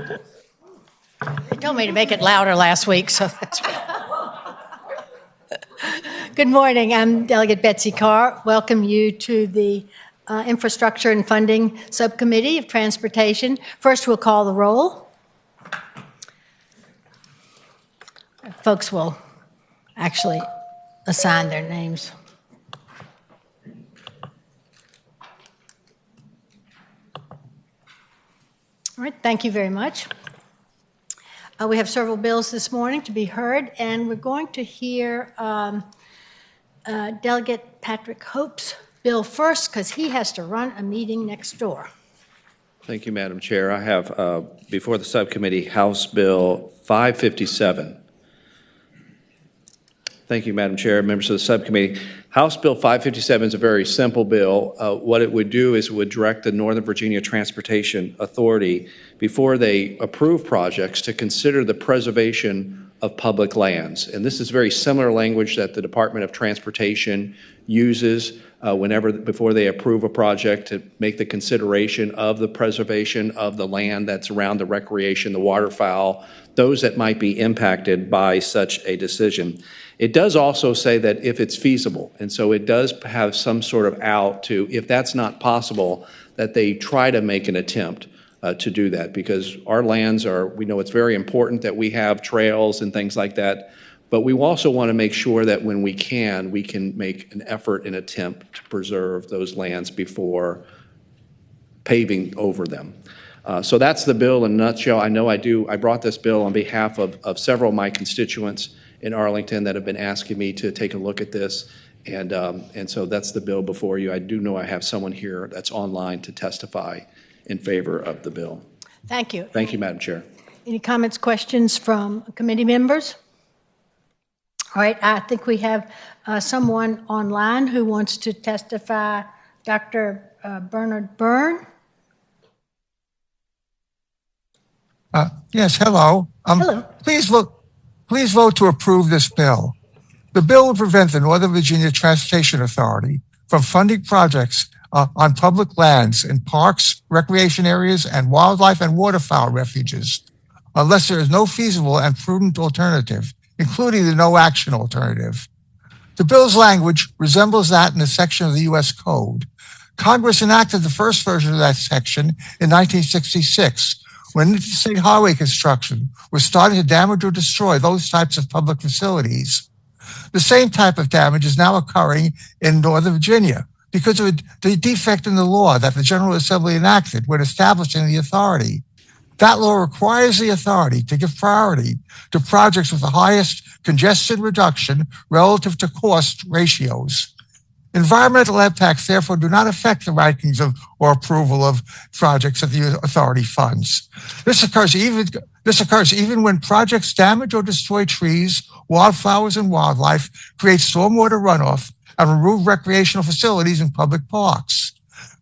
They told me to make it louder last week, so that's right. Good morning. I'm Delegate Betsy Carr. Welcome you to the Infrastructure and Funding Subcommittee of Transportation. First, we'll call the roll. Folks will actually assign their names. All right, thank you very much. We have several bills this morning to be heard, and we're going to hear Delegate Patrick Hope's bill first because he has to run a meeting next door. Thank you, Madam Chair. I have before the subcommittee House Bill 557. Thank you, Madam Chair, members of the subcommittee. House Bill 557 is a very simple bill. What it would do is it would direct the Northern Virginia Transportation Authority, before they approve projects, to consider the preservation of public lands. And this is very similar language that the Department of Transportation uses before they approve a project, to make the consideration of the preservation of the land that's around the recreation, the waterfowl, those that might be impacted by such a decision. It does also say that if it's feasible, and so it does have some sort of out to, if that's not possible, that they try to make an attempt to do that, because our lands we know it's very important that we have trails and things like that, but we also want to make sure that when we can make an effort and attempt to preserve those lands before paving over them. So that's the bill in a nutshell. I know I brought this bill on behalf of several of my constituents in Arlington that have been asking me to take a look at this, and so that's the bill before you. I do know I have someone here that's online to testify in favor of the bill. Thank you. Thank you, Madam Chair. Any comments, questions from committee members? All right, I think we have someone online who wants to testify. Dr. Bernard Byrne. Yes, hello. Hello. Please vote to approve this bill. The bill will prevent the Northern Virginia Transportation Authority from funding projects on public lands in parks, recreation areas, and wildlife and waterfowl refuges, unless there is no feasible and prudent alternative, including the no action alternative. The bill's language resembles that in a section of the U.S. Code. Congress enacted the first version of that section in 1966, when interstate highway construction was starting to damage or destroy those types of public facilities. The same type of damage is now occurring in Northern Virginia because of the defect in the law that the General Assembly enacted when establishing the authority. That law requires the authority to give priority to projects with the highest congestion reduction relative to cost ratios. Environmental impacts, therefore, do not affect the rankings of or approval of projects that the authority funds. This occurs even when projects damage or destroy trees, wildflowers, and wildlife, create stormwater runoff, and remove recreational facilities in public parks.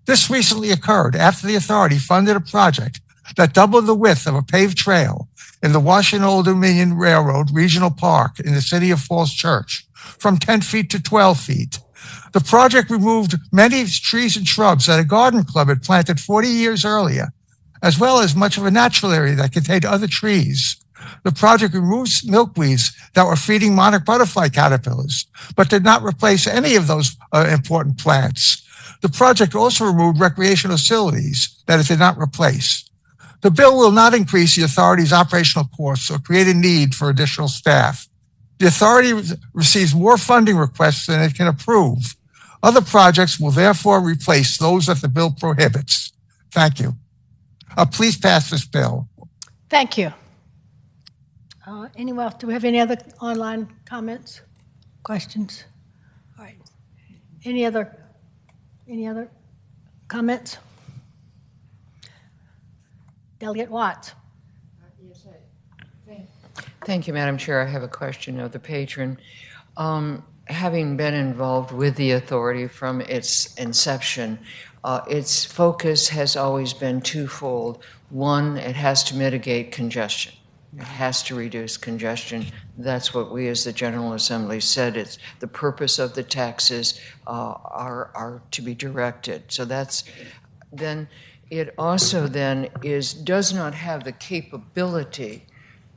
This recently occurred after the authority funded a project that doubled the width of a paved trail in the Washington Old Dominion Railroad Regional Park in the city of Falls Church from 10 feet to 12 feet. The project removed many trees and shrubs that a garden club had planted 40 years earlier, as well as much of a natural area that contained other trees. The project removed milkweeds that were feeding monarch butterfly caterpillars, but did not replace any of those important plants. The project also removed recreational facilities that it did not replace. The bill will not increase the authority's operational costs or create a need for additional staff. The authority receives more funding requests than it can approve. Other projects will therefore replace those that the bill prohibits. Thank you. Please pass this bill. Thank you. Anyone else? Do we have any other online comments, questions? All right. Any other comments? Delegate Watts. Yes, thank you, Madam Chair. I have a question of the patron. Having been involved with the authority from its inception, its focus has always been twofold. One, it has to mitigate congestion. It has to reduce congestion. That's what we as the General Assembly said. It's the purpose of the taxes are to be directed. So that's then it also then does not have the capability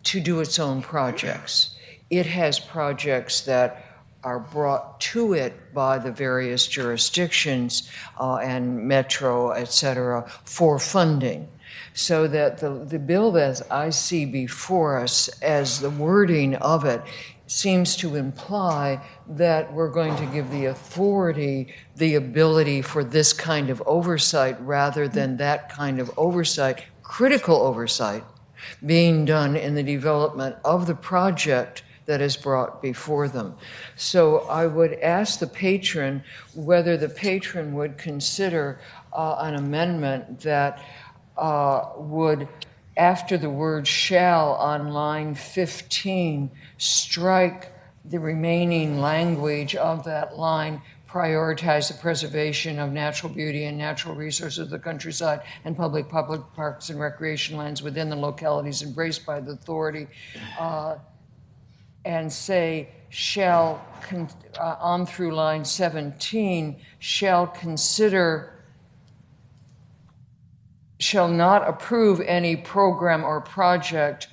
to do its own projects. It has projects that are brought to it by the various jurisdictions and Metro, et cetera, for funding. So that the bill as I see before us, as the wording of it, seems to imply that we're going to give the authority the ability for this kind of oversight rather than that kind of oversight, critical oversight, being done in the development of the project that is brought before them. So I would ask the patron whether the patron would consider an amendment that would, after the word shall on line 15, strike the remaining language of that line, prioritize the preservation of natural beauty and natural resources of the countryside and public parks and recreation lands within the localities embraced by the authority, and say shall, on through line 17, shall not approve any program or project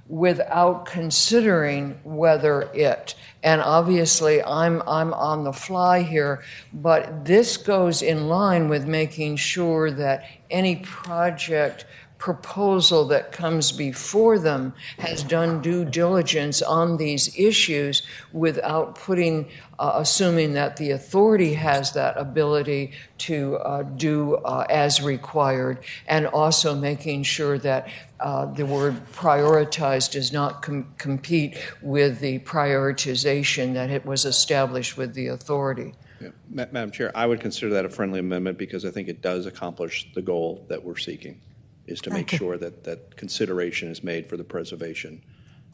without considering whether it. And obviously, I'm on the fly here, but this goes in line with making sure that any project proposal that comes before them has done due diligence on these issues without assuming that the authority has that ability to do as required, and also making sure that the word prioritize does not compete with the prioritization that it was established with the authority. Yeah. Madam Chair, I would consider that a friendly amendment because I think it does accomplish the goal that we're seeking, is to make sure that consideration is made for the preservation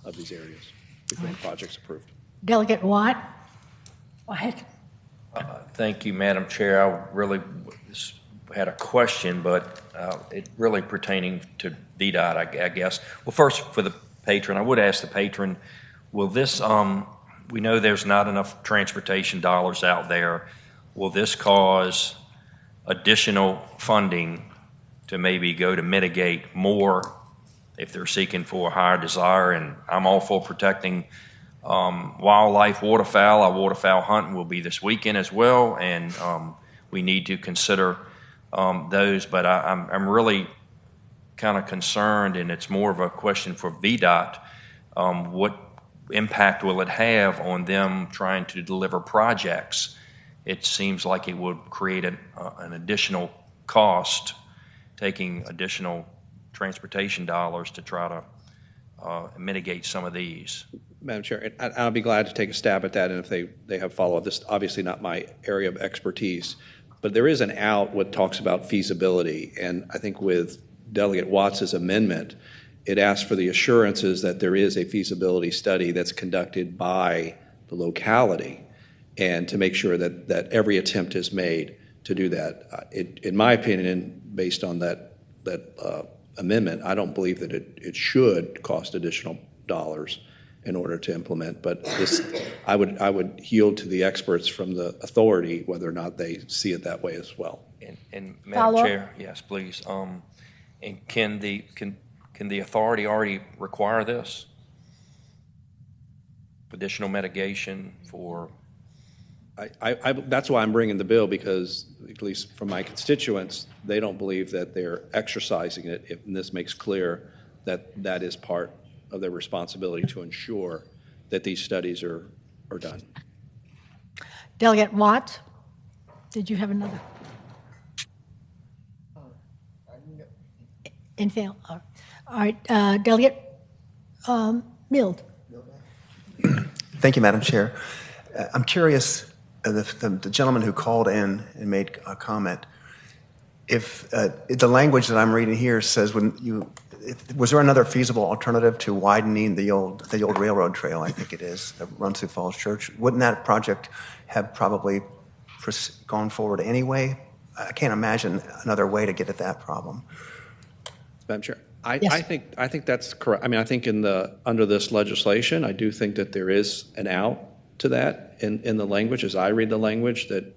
of these areas before the project's approved. Delegate Watt, go ahead. Thank you, Madam Chair. I really had a question, but it really pertaining to VDOT, I guess. Well, first, for the patron, I would ask the patron, will this, we know there's not enough transportation dollars out there. Will this cause additional funding to maybe go to mitigate more if they're seeking for a higher desire? And I'm all for protecting wildlife, waterfowl. Our waterfowl hunting will be this weekend as well, and we need to consider those. But I'm really kind of concerned, and it's more of a question for VDOT. What impact will it have on them trying to deliver projects? It seems like it would create an additional cost, taking additional transportation dollars to try to mitigate some of these. Madam Chair, I'll be glad to take a stab at that, and if they have follow-up. This is obviously not my area of expertise, but there is an out what talks about feasibility, and I think with Delegate Watts' amendment, it asks for the assurances that there is a feasibility study that's conducted by the locality, and to make sure that every attempt is made to do that. In my opinion, based on that amendment, I don't believe that it should cost additional dollars in order to implement. But I would yield to the experts from the authority whether or not they see it that way as well. And Madam Chair, yes, please. And can the authority already require this? Additional mitigation for? That's why I'm bringing the bill, because at least from my constituents, they don't believe that they're exercising it, and this makes clear that that is part of their responsibility to ensure that these studies are done. Delegate Watt, did you have another? Anything else? All right, Delegate Mild. Thank you, Madam Chair. I'm curious, the gentleman who called in and made a comment, if the language that I'm reading here says, was there another feasible alternative to widening the old railroad trail, I think it is, that runs through Falls Church? Wouldn't that project have probably gone forward anyway? I can't imagine another way to get at that problem. Madam Chair, Yes. I think that's correct. I mean, I think under this legislation, I do think that there is an out to that in the language, as I read the language, that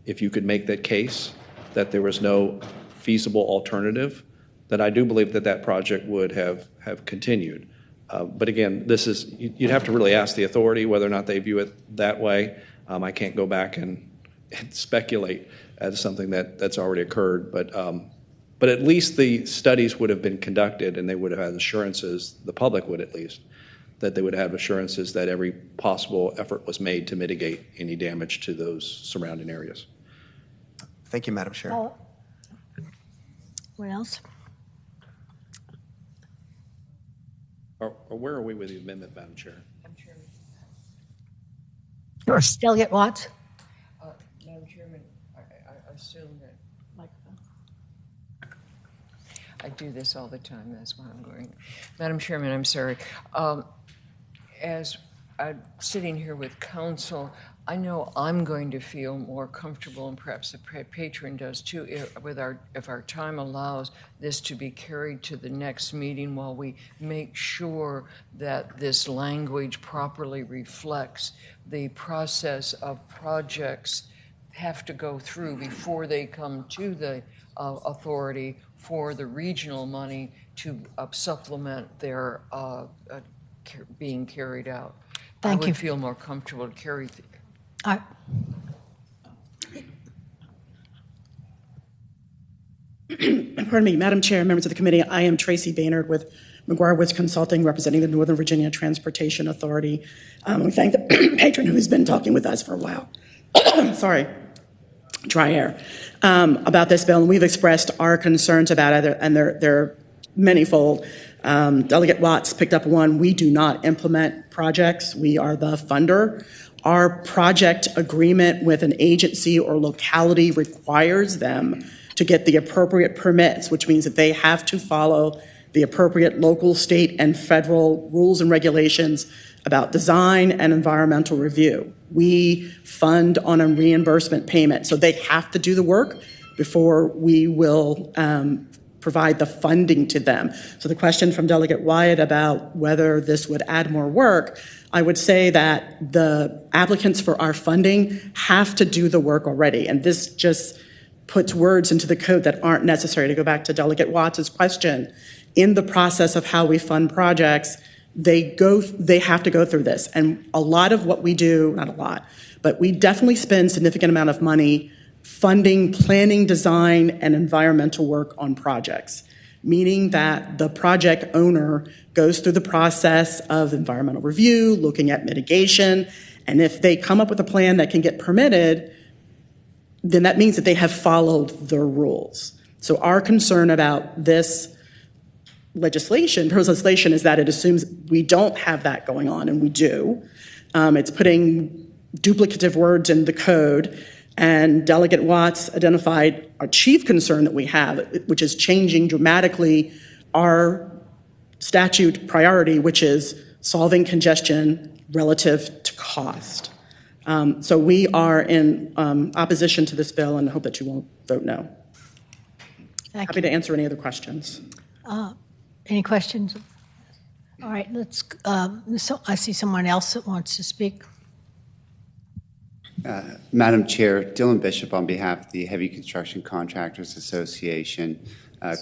if you could make that case that there was no feasible alternative, then I do believe that that project would have continued. But again, you'd have to really ask the authority whether or not they view it that way. I can't go back and speculate as something that's already occurred, but at least the studies would have been conducted, and they would have had assurances, the public would at least, that they would have assurances that every possible effort was made to mitigate any damage to those surrounding areas. Thank you, Madam Chair. What else? Or where are we with the amendment, Madam Chair? Yes. Delegate Watts? Madam Chairman, I assume that I do this all the time. That's why I'm going. Madam Chairman, I'm sorry. As I'm sitting here with counsel, I know I'm going to feel more comfortable, and perhaps the patron does too, if our time allows this to be carried to the next meeting while we make sure that this language properly reflects the process of projects have to go through before they come to the authority for the regional money to supplement their being carried out. Thank I you. would feel more comfortable to carry. All right. Pardon me, Madam Chair, members of the committee, I am Tracy Baynard with McGuire Woods Consulting, representing the Northern Virginia Transportation Authority. We thank the patron who's been talking with us for a while. Sorry, dry air. About this bill, and we've expressed our concerns about it, and they're manifold. Delegate Watts picked up one. We do not implement projects. We are the funder. Our project agreement with an agency or locality requires them to get the appropriate permits, which means that they have to follow the appropriate local, state, and federal rules and regulations about design and environmental review. We fund on a reimbursement payment, so they have to do the work before we will provide the funding to them. So the question from Delegate Wyatt about whether this would add more work, I would say that the applicants for our funding have to do the work already, and this just puts words into the code that aren't necessary. To go back to Delegate Watts' question, in the process of how we fund projects, they have to go through this. And a lot of what we do, not a lot, but we definitely spend significant amount of money funding, planning, design, and environmental work on projects, meaning that the project owner goes through the process of environmental review, looking at mitigation, and if they come up with a plan that can get permitted, then that means that they have followed the rules. So our concern about this proposed legislation is that it assumes we don't have that going on, and we do. It's putting duplicative words in the code, and Delegate Watts identified our chief concern that we have, which is changing dramatically our statute priority, which is solving congestion relative to cost. So we are in opposition to this bill and hope that you won't vote no. Happy to answer any other questions. Any questions? All right, so I see someone else that wants to speak. Madam Chair, Dylan Bishop on behalf of the Heavy Construction Contractors Association.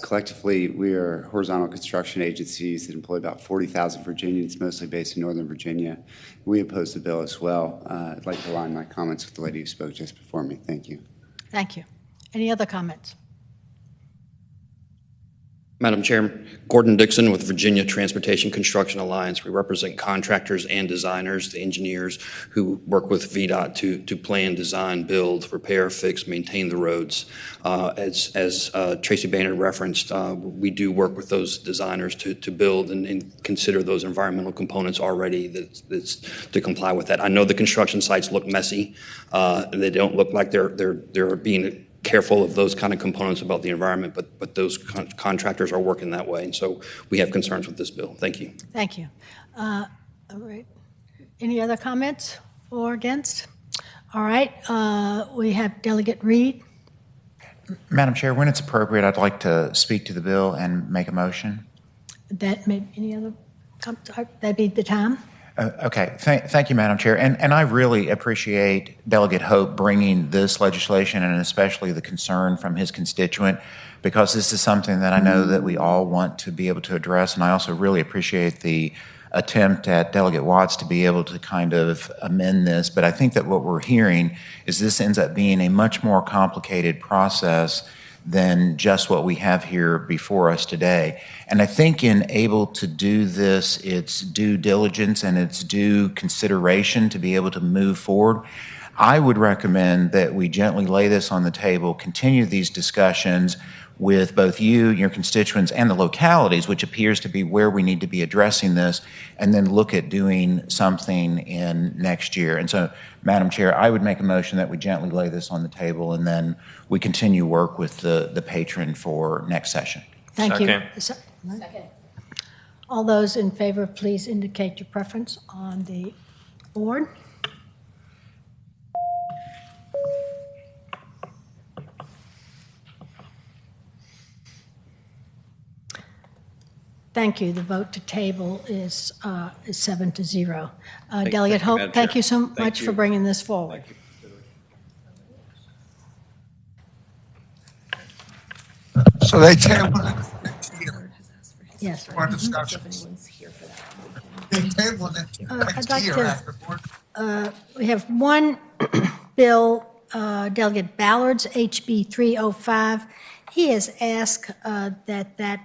Collectively, we are horizontal construction agencies that employ about 40,000 Virginians, mostly based in Northern Virginia. We oppose the bill as well. I'd like to align my comments with the lady who spoke just before me. Thank you. Thank you. Any other comments? Madam Chair, Gordon Dixon with Virginia Transportation Construction Alliance. We represent contractors and designers, the engineers who work with VDOT to plan, design, build, repair, fix, maintain the roads. As Tracy Baynard referenced, we do work with those designers to build and consider those environmental components already that's to comply with that. I know the construction sites look messy. They don't look like they're being careful of those kind of components about the environment, but those contractors are working that way, and so we have concerns with this bill. Thank you. Thank you. All right. Any other comments or against? All right. We have Delegate Reed. Madam Chair, when it's appropriate, I'd like to speak to the bill and make a motion. That'd be the time. Okay, thank you, Madam Chair. And I really appreciate Delegate Hope bringing this legislation and especially the concern from his constituent, because this is something that I know that we all want to be able to address. And I also really appreciate the attempt at Delegate Watts to be able to kind of amend this. But I think that what we're hearing is this ends up being a much more complicated process than just what we have here before us today. And I think in able to do this, it's due diligence and it's due consideration to be able to move forward. I would recommend that we gently lay this on the table, continue these discussions with both you, your constituents, and the localities, which appears to be where we need to be addressing this, and then look at doing something in next year. And so, Madam Chair, I would make a motion that we gently lay this on the table, and then we continue work with the patron for next session. Thank you. Second. All those in favor, please indicate your preference on the board. Thank you. The vote to table is 7-0. Delegate you, Hope, Madam thank Chair. you so Thank much you. for bringing this forward. So they tabled it here Yes. for discussion. They tabled it I'd next like year to- after board. We have one bill, Delegate Ballard's HB 305. He has asked that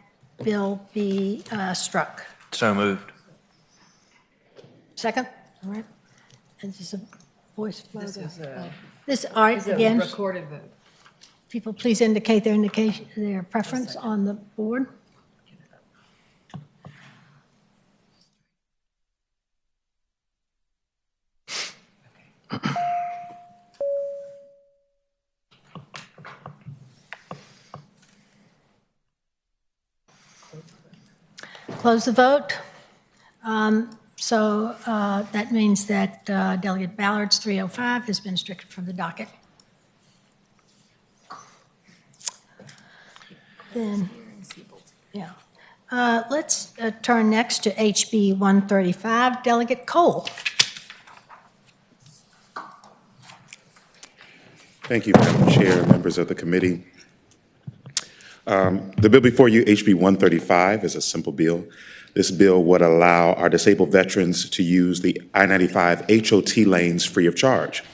bill be struck. So moved. Second? All right. And this is a voice vote. This, all right, again, Recorded vote. people please indicate their preference on the board. Close the vote. So that means that Delegate Ballard's 305 has been stricken from the docket. Then, yeah. Let's turn next to HB 135. Delegate Cole. Thank you, Madam Chair, members of the committee. The bill before you, HB 135, is a simple bill. This bill would allow our disabled veterans to use the I-95 HOT lanes free of charge.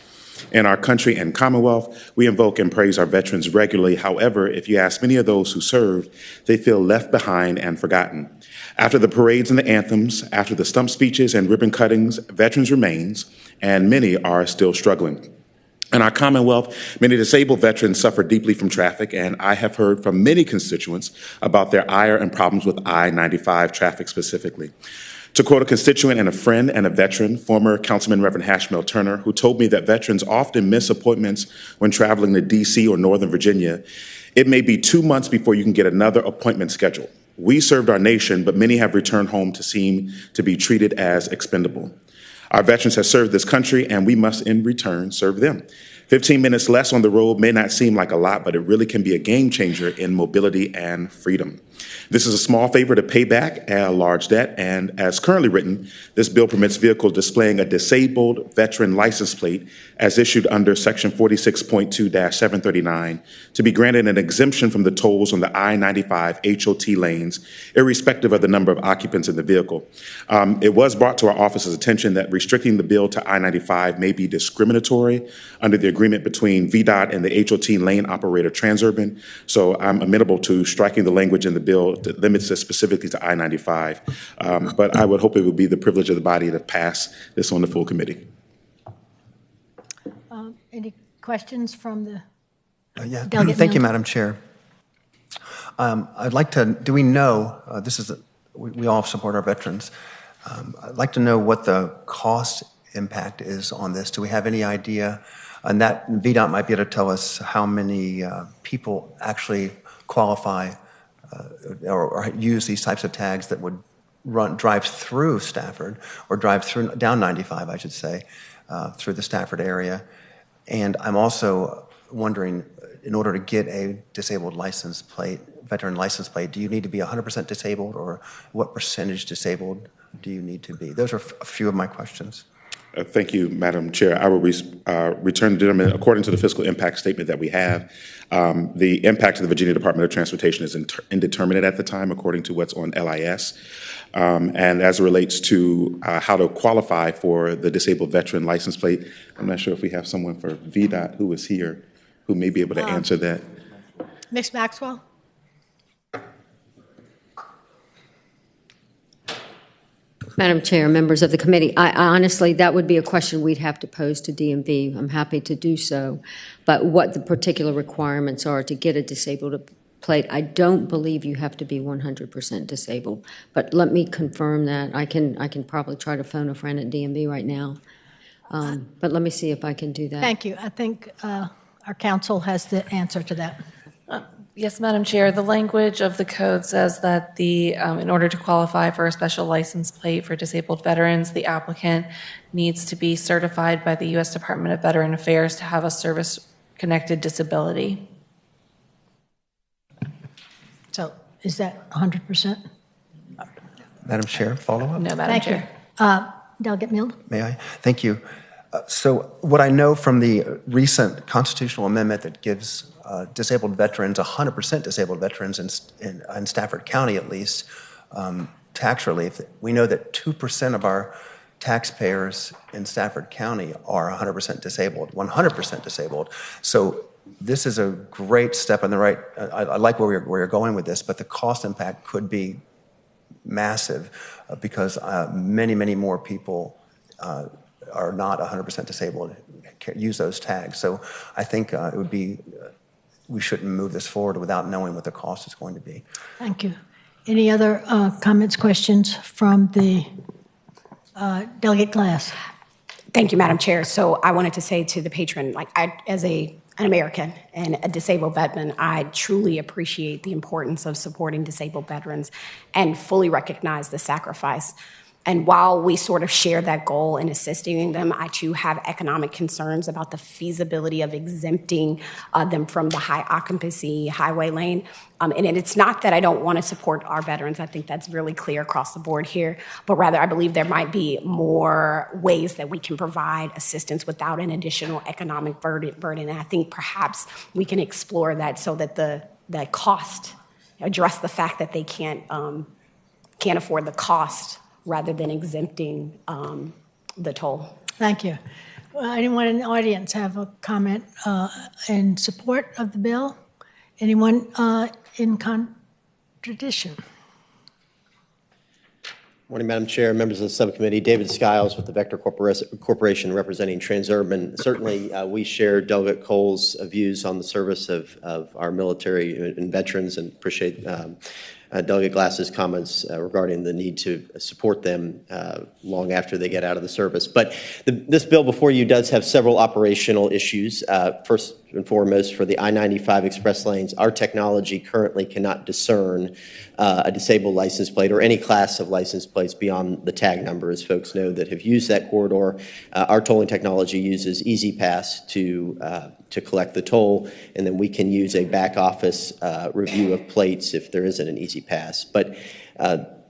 In our country and Commonwealth, we invoke and praise our veterans regularly. However, if you ask many of those who served, they feel left behind and forgotten. After the parades and the anthems, after the stump speeches and ribbon cuttings, veterans remains, and many are still struggling. In our Commonwealth, many disabled veterans suffer deeply from traffic, and I have heard from many constituents about their ire and problems with I-95 traffic specifically. To quote a constituent and a friend and a veteran, former Councilman Reverend Hashmel Turner, who told me that veterans often miss appointments when traveling to D.C. or Northern Virginia, it may be 2 months before you can get another appointment scheduled. We served our nation, but many have returned home to seem to be treated as expendable. Our veterans have served this country, and we must in return serve them. 15 minutes less on the road may not seem like a lot, but it really can be a game changer in mobility and freedom. This is a small favor to pay back a large debt, and as currently written, this bill permits vehicles displaying a disabled veteran license plate as issued under Section 46.2-739 to be granted an exemption from the tolls on the I-95 HOT lanes, irrespective of the number of occupants in the vehicle. It was brought to our office's attention that restricting the bill to I-95 may be discriminatory under the agreement between VDOT and the HOT lane operator Transurban, so I'm amenable to striking the language in the bill that limits this specifically to I-95. But I would hope it would be the privilege of the body to pass this on the full committee. Any questions from the Yeah, delegate? thank you, member? Madam Chair. I'd like to, do we know, we all support our veterans. I'd like to know what the cost impact is on this. Do we have any idea? And that VDOT might be able to tell us how many people actually qualify or use these types of tags that would drive through Stafford or drive through down 95, I should say, through the Stafford area. And I'm also wondering, in order to get a disabled license plate, veteran license plate, do you need to be 100% disabled, or what percentage disabled do you need to be? Those are a few of my questions. Thank you, Madam Chair. I will return to gentleman. According to the fiscal impact statement that we have, the impact to the Virginia Department of Transportation is indeterminate at the time, according to what's on LIS. And as it relates to how to qualify for the disabled veteran license plate, I'm not sure if we have someone for VDOT who is here who may be able to answer that. Ms. Maxwell? Madam Chair, members of the committee, I honestly, that would be a question we'd have to pose to DMV. I'm happy to do so. But what the particular requirements are to get a disabled plate, I don't believe you have to be 100% disabled. But let me confirm that. I can probably try to phone a friend at DMV right now. But let me see if I can do that. Thank you. I think our council has the answer to that. Yes, Madam Chair. The language of the code says that in order to qualify for a special license plate for disabled veterans, the applicant needs to be certified by the U.S. Department of Veteran Affairs to have a service-connected disability. So is that 100%? Madam Chair, follow up? No, Madam Chair. Delegate Milne? May I? Thank you. So what I know from the recent constitutional amendment that gives disabled veterans, 100% disabled veterans in Stafford County at least, tax relief, we know that 2% of our taxpayers in Stafford County are 100% disabled, 100% disabled. So this is a great step in the right, I like where you're going with this, but the cost impact could be massive because many, many more people are not 100% disabled, use those tags. So I think it would be, we shouldn't move this forward without knowing what the cost is going to be. Thank you. Any other comments, questions from the Delegate Glass? Thank you, Madam Chair. So I wanted to say to the patron, like as an American and a disabled veteran, I truly appreciate the importance of supporting disabled veterans and fully recognize the sacrifice. And while we sort of share that goal in assisting them, I too have economic concerns about the feasibility of exempting them from the high occupancy highway lane. And it's not that I don't want to support our veterans. I think that's really clear across the board here. But rather, I believe there might be more ways that we can provide assistance without an additional economic burden. And I think perhaps we can explore that so that the cost, address the fact that they can't afford the cost rather than exempting the toll. Thank you. Anyone in the audience have a comment in support of the bill? Anyone in contradiction? Morning, Madam Chair, members of the subcommittee. David Skiles with the Vector Corporation representing Transurban. Certainly, we share Delegate Cole's views on the service of our military and veterans and appreciate Delegate Glass's comments regarding the need to support them long after they get out of the service. But this bill before you does have several operational issues. First and foremost, for the I-95 express lanes, our technology currently cannot discern a disabled license plate or any class of license plates beyond the tag number. As folks know that have used that corridor, our tolling technology uses EasyPass to collect the toll, and then we can use a back office review of plates if there isn't an EasyPass. But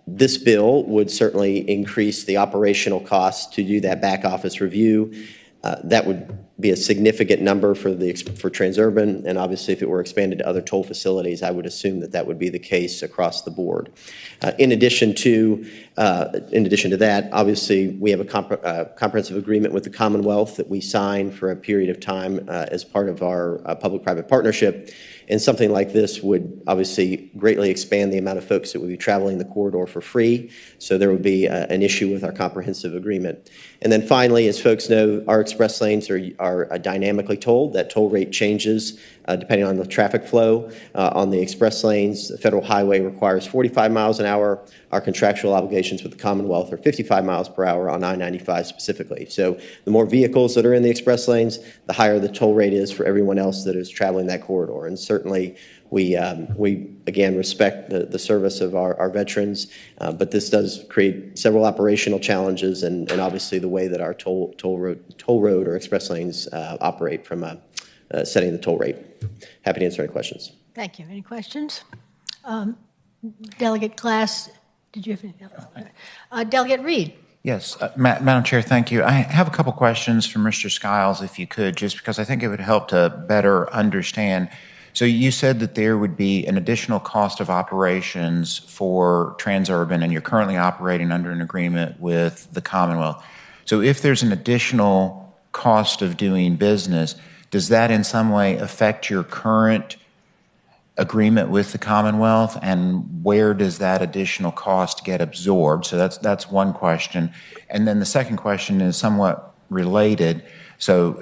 this bill would certainly increase the operational costs to do that back office review. That would be a significant number for Transurban, and obviously if it were expanded to other toll facilities, I would assume that that would be the case across the board. In addition to that, obviously we have a comprehensive agreement with the Commonwealth that we signed for a period of time as part of our public-private partnership. And something like this would obviously greatly expand the amount of folks that would be traveling the corridor for free. So there would be an issue with our comprehensive agreement. And then finally, as folks know, our express lanes are dynamically tolled. That toll rate changes depending on the traffic flow. On the express lanes, the federal highway requires 45 miles an hour. Our contractual obligations with the Commonwealth are 55 miles per hour on I-95 specifically. So the more vehicles that are in the express lanes, the higher the toll rate is for everyone else that is traveling that corridor. And certainly we again respect the service of our veterans, but this does create several operational challenges and obviously the way that our toll road or express lanes operate from setting the toll rate. Happy to answer any questions. Thank you. Any questions? Delegate Glass, did you have Delegate Reed? Yes, Madam Chair, thank you. I have a couple questions for Mr. Skiles, if you could, just because I think it would help to better understand. So you said that there would be an additional cost of operations for Transurban, and you're currently operating under an agreement with the Commonwealth. So if there's an additional cost of doing business, does that in some way affect your current agreement with the Commonwealth, and where does that additional cost get absorbed? So that's one question. And then the second question is somewhat related. So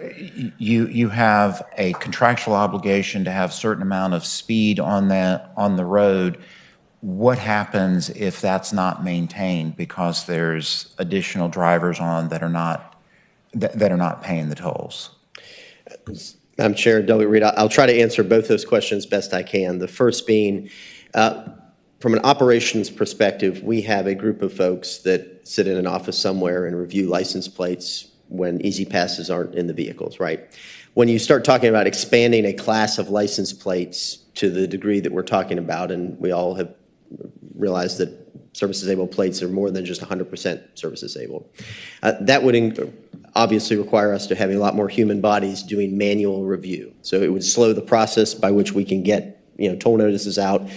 you have a contractual obligation to have a certain amount of speed on the road. What happens if that's not maintained because there's additional drivers on that are not paying the tolls? Madam Chair, Delegate Reed, I'll try to answer both those questions best I can. The first being, from an operations perspective, we have a group of folks that sit in an office somewhere and review license plates when easy passes aren't in the vehicles, right? When you start talking about expanding a class of license plates to the degree that we're talking about, and we all have realized that service-disabled plates are more than just 100% service-disabled, that would obviously require us to have a lot more human bodies doing manual review. So it would slow the process by which we can get toll notices out,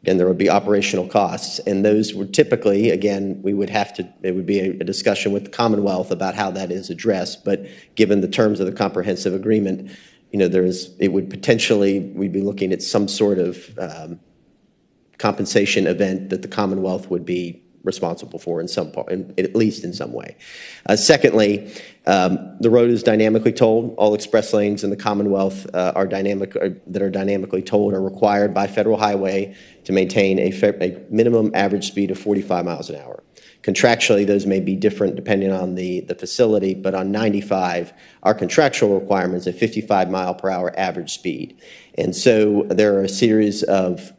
and there would be operational costs. And those would typically, again, it would be a discussion with the Commonwealth about how that is addressed. But given the terms of the comprehensive agreement, it would potentially, we'd be looking at some sort of compensation event that the Commonwealth would be responsible for in some part, at least in some way. Secondly, the road is dynamically tolled. All express lanes in the Commonwealth that are dynamically tolled are required by federal highway to maintain a minimum average speed of 45 miles an hour. Contractually, those may be different depending on the facility, but on 95, our contractual requirement is a 55 mile per hour average speed. And so there are a series of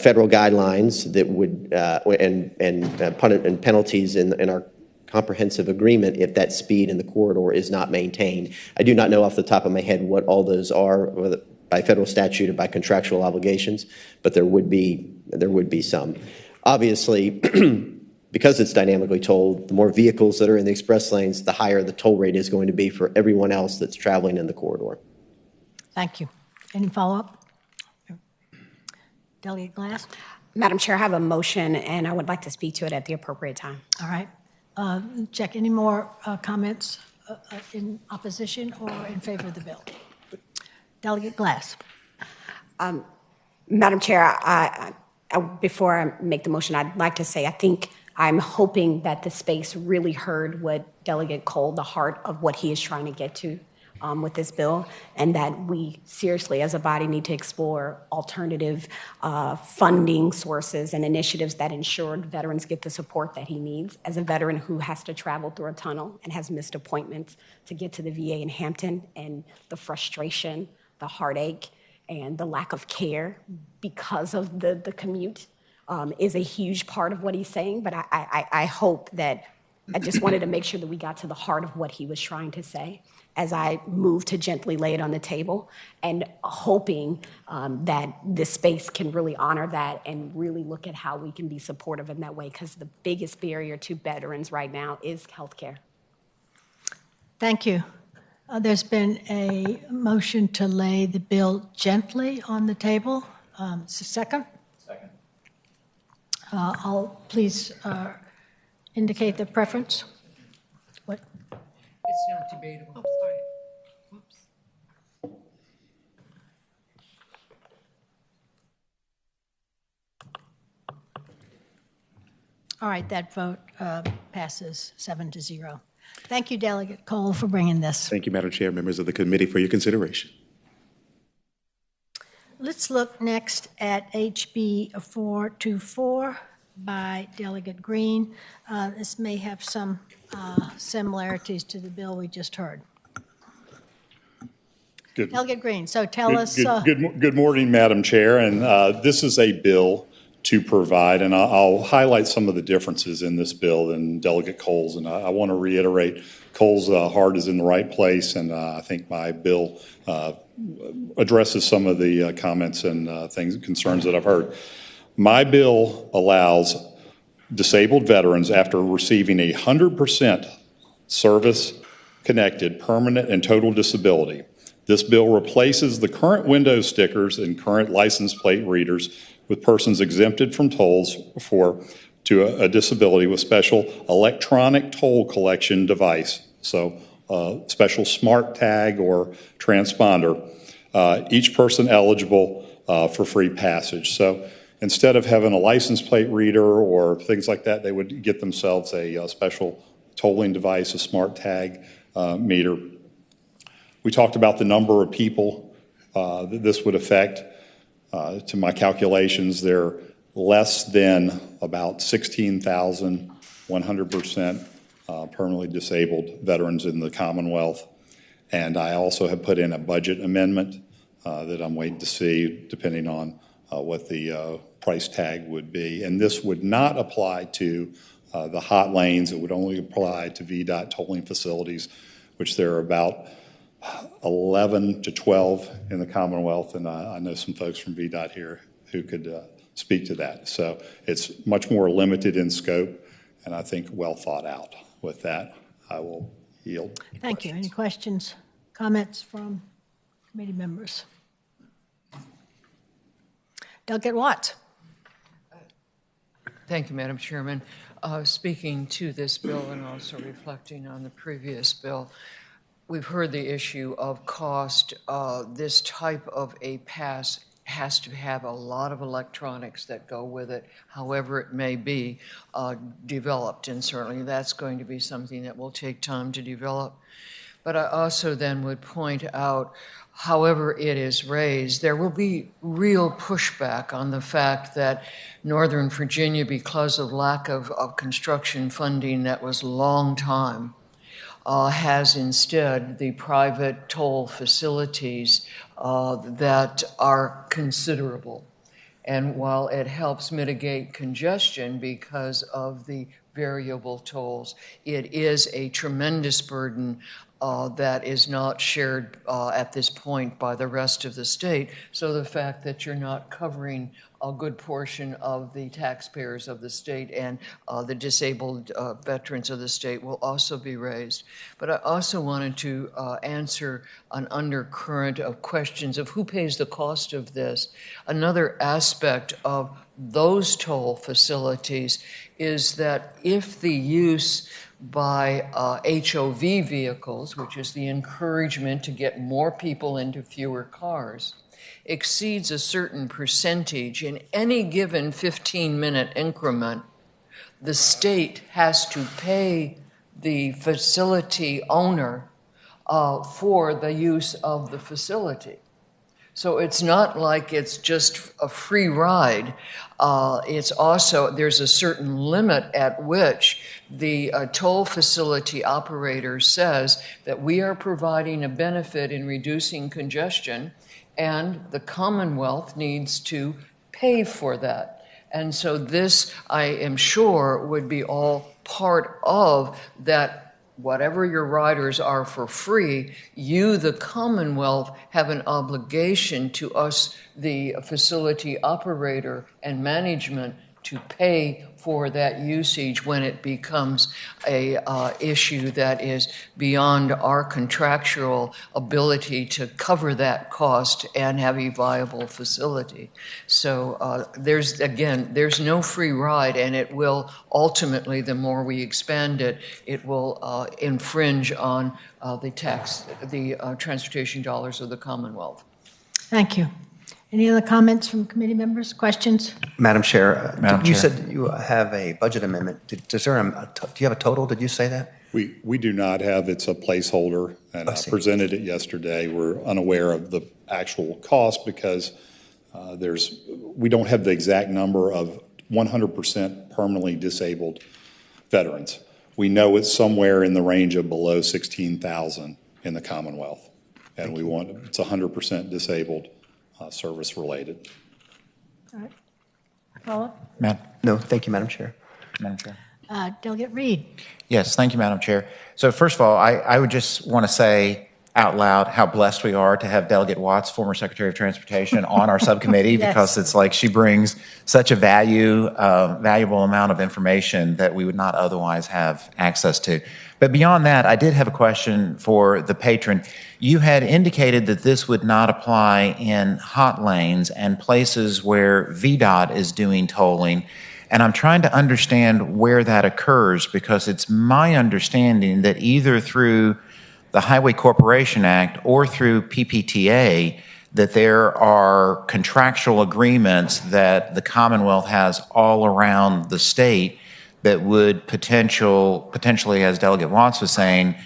federal guidelines that would and penalties in our comprehensive agreement if that speed in the corridor is not maintained. I do not know off the top of my head what all those are, whether by federal statute or by contractual obligations, but there would be some. Obviously, because it's dynamically tolled, the more vehicles that are in the express lanes, the higher the toll rate is going to be for everyone else that's traveling in the corridor. Thank you. Any follow-up? Delegate Glass? Madam Chair, I have a motion, and I would like to speak to it at the appropriate time. All right. Check. Any more comments in opposition or in favor of the bill? Delegate Glass. Madam Chair, before I make the motion, I'd like to say I'm hoping that the space really heard what Delegate Cole, the heart of what he is trying to get to with this bill, and that we seriously as a body need to explore alternative funding sources and initiatives that ensure veterans get the support that he needs. As a veteran who has to travel through a tunnel and has missed appointments to get to the VA in Hampton, and the frustration, the heartache, and the lack of care because of the commute is a huge part of what he's saying. But I hope that I just wanted to make sure that we got to the heart of what he was trying to say as I move to gently lay it on the table, and hoping that this space can really honor that and really look at how we can be supportive in that way, because the biggest barrier to veterans right now is healthcare. Thank you. There's been a motion to lay the bill gently on the table. Second? Second. I'll please indicate the preference. What? It's not debatable. Oh, sorry. Whoops. All right, that vote passes 7-0. Thank you, Delegate Cole, for bringing this. Thank you, Madam Chair, members of the committee, for your consideration. Let's look next at HB 424 by Delegate Green. This may have some similarities to the bill we just heard. Good. Delegate Green, so tell us. Good morning, Madam Chair. And this is a bill to provide, and I'll highlight some of the differences in this bill than Delegate Cole's. And I want to reiterate, Cole's heart is in the right place, and I think my bill addresses some of the comments and concerns that I've heard. My bill allows disabled veterans, after receiving 100% service-connected permanent and total disability. This bill replaces the current window stickers and current license plate readers with persons exempted from tolls to a disability with special electronic toll collection device, so special smart tag or transponder, each person eligible for free passage. So instead of having a license plate reader or things like that, they would get themselves a special tolling device, a smart tag meter. We talked about the number of people that this would affect. To my calculations, they're less than about 16,000 100% permanently disabled veterans in the Commonwealth. And I also have put in a budget amendment that I'm waiting to see, depending on what the price tag would be. And this would not apply to the hot lanes. It would only apply to VDOT tolling facilities, which there are about 11 to 12 in the Commonwealth, and I know some folks from VDOT here who could speak to that. So it's much more limited in scope, and I think well thought out. With that, I will yield. Thank you. Any questions, comments from committee members? Delegate Watts. Thank you, Madam Chairman. Speaking to this bill and also reflecting on the previous bill, we've heard the issue of cost. This type of a pass has to have a lot of electronics that go with it, however it may be developed, and certainly that's going to be something that will take time to develop. But I also then would point out, however it is raised, there will be real pushback on the fact that Northern Virginia, because of lack of construction funding that was long time, has instead the private toll facilities that are considerable. And while it helps mitigate congestion because of the variable tolls, it is a tremendous burden that is not shared at this point by the rest of the state. So the fact that you're not covering a good portion of the taxpayers of the state and the disabled veterans of the state will also be raised. But I also wanted to answer an undercurrent of questions of who pays the cost of this. Another aspect of those toll facilities is that if the use by HOV vehicles, which is the encouragement to get more people into fewer cars, exceeds a certain percentage in any given 15-minute increment, the state has to pay the facility owner for the use of the facility. So it's not like it's just a free ride. It's also, there's a certain limit at which the toll facility operator says that we are providing a benefit in reducing congestion, and the Commonwealth needs to pay for that. And so this, I am sure, would be all part of that. Whatever your riders are for free, you, the Commonwealth, have an obligation to us, the facility operator and management, to pay for that usage when it becomes a issue that is beyond our contractual ability to cover that cost and have a viable facility. So there's no free ride, and it will ultimately, the more we expand it, it will infringe on the transportation dollars of the Commonwealth. Thank you. Any other comments from committee members, questions? Madam Chair, you Chair. said you have a budget amendment. Do you have a total? Did you say that? We do not have, it's a placeholder, and I presented it yesterday. We're unaware of the actual cost because we don't have the exact number of 100% permanently disabled veterans. We know it's somewhere in the range of below 16,000 in the Commonwealth, and it's 100% disabled, service related. All right. Follow-up? No, thank you, Madam Chair. Madam Chair. Delegate Reed. Yes, thank you, Madam Chair. So first of all, I would just want to say out loud how blessed we are to have Delegate Watts, former Secretary of Transportation, on our subcommittee Yes. because it's like she brings such a valuable amount of information that we would not otherwise have access to. But beyond that, I did have a question for the patron. You had indicated that this would not apply in hot lanes and places where VDOT is doing tolling. And I'm trying to understand where that occurs because it's my understanding that either through the Highway Corporation Act or through PPTA that there are contractual agreements that the Commonwealth has all around the state that would potentially, as Delegate Watts was saying,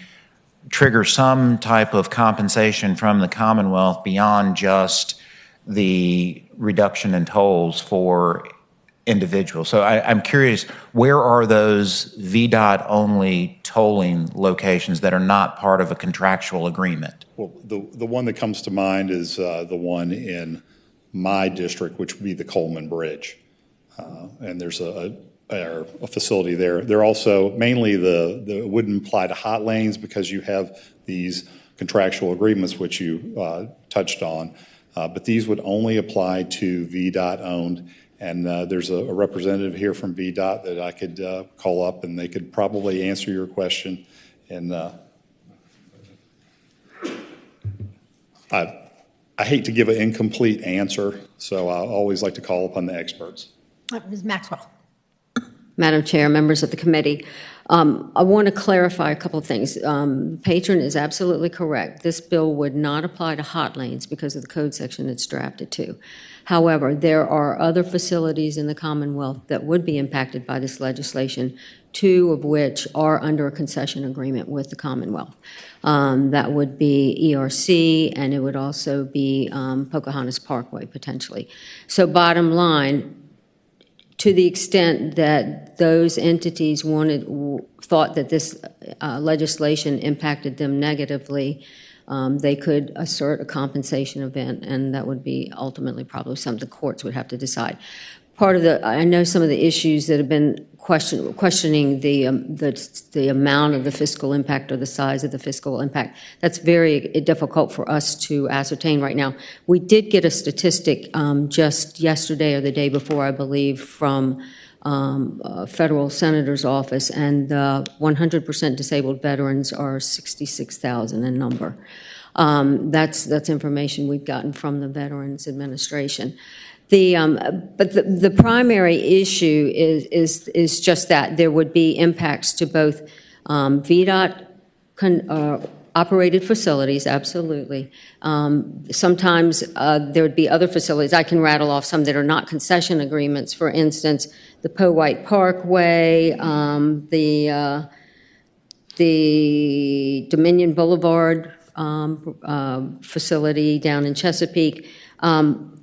trigger some type of compensation from the Commonwealth beyond just the reduction in tolls for individuals. So I'm curious, where are those VDOT only tolling locations that are not part of a contractual agreement? Well, the one that comes to mind is the one in my district, which would be the Coleman Bridge. And there's a facility there. They're also mainly it wouldn't apply to hot lanes because you have these contractual agreements, which you touched on. But these would only apply to VDOT owned. And there's a representative here from VDOT that I could call up and they could probably answer your question. And I hate to give an incomplete answer, so I always like to call upon the experts. Ms. Maxwell. Madam Chair, members of the committee, I want to clarify a couple of things. Patron is absolutely correct. This bill would not apply to hot lanes because of the code section it's drafted to. However, there are other facilities in the Commonwealth that would be impacted by this legislation, two of which are under a concession agreement with the Commonwealth. That would be ERC, and it would also be Pocahontas Parkway, potentially. So bottom line, to the extent that those entities thought that this legislation impacted them negatively, they could assert a compensation event, and that would be ultimately probably something the courts would have to decide. I know some of the issues that have been questioning the amount of the fiscal impact or the size of the fiscal impact. That's very difficult for us to ascertain right now. We did get a statistic just yesterday or the day before, I believe, from a federal senator's office, and 100% disabled veterans are 66,000 in number. That's information we've gotten from the Veterans Administration. But the primary issue is just that there would be impacts to both VDOT operated facilities, absolutely. Sometimes there would be other facilities. I can rattle off some that are not concession agreements. For instance, the Powhite Parkway, the Dominion Boulevard facility down in Chesapeake.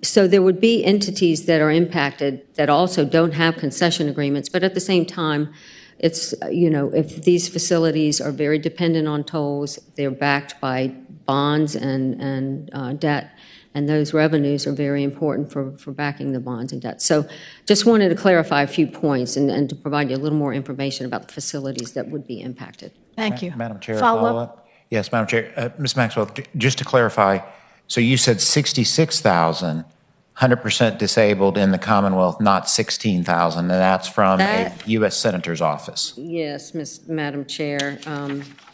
So there would be entities that are impacted that also don't have concession agreements, but at the same time, it's, if these facilities are very dependent on tolls, they're backed by bonds and debt, and those revenues are very important for backing the bonds and debt. So just wanted to clarify a few points and to provide you a little more information about the facilities that would be impacted. Thank you. Madam Chair, Follow up? Yes, Madam Chair. Ms. Maxwell, just to clarify, so you said 66,000, 100% disabled in the Commonwealth, not 16,000, and that's from a U.S. Senator's office. Yes, Madam Chair.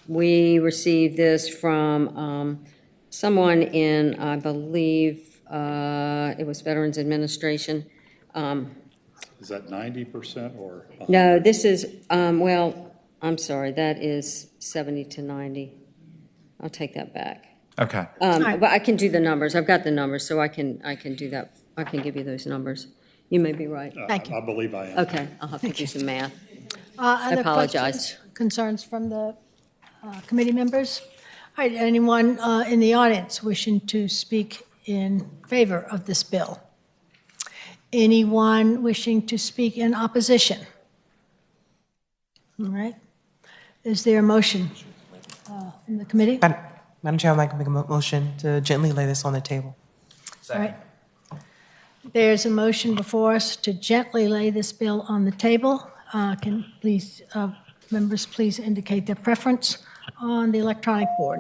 We received this from someone in, I believe, it was Veterans Administration. Is that 90% or? 100%? No, this is, I'm sorry, that is 70 to 90. I'll take that back. Okay. But I can do the numbers. I've got the numbers, so I can do that. I can give you those numbers. You may be right. Thank you. I believe I am. Okay, I'll have to do some math. I Other apologize. questions, concerns from the committee members? All right, anyone in the audience wishing to speak in favor of this bill? Anyone wishing to speak in opposition? All right. Is there a motion from the committee? Madam Chair, I'd like to make a motion to gently lay this on the table. All right. There's a motion before us to gently lay this bill on the table. Can members please indicate their preference on the electronic board?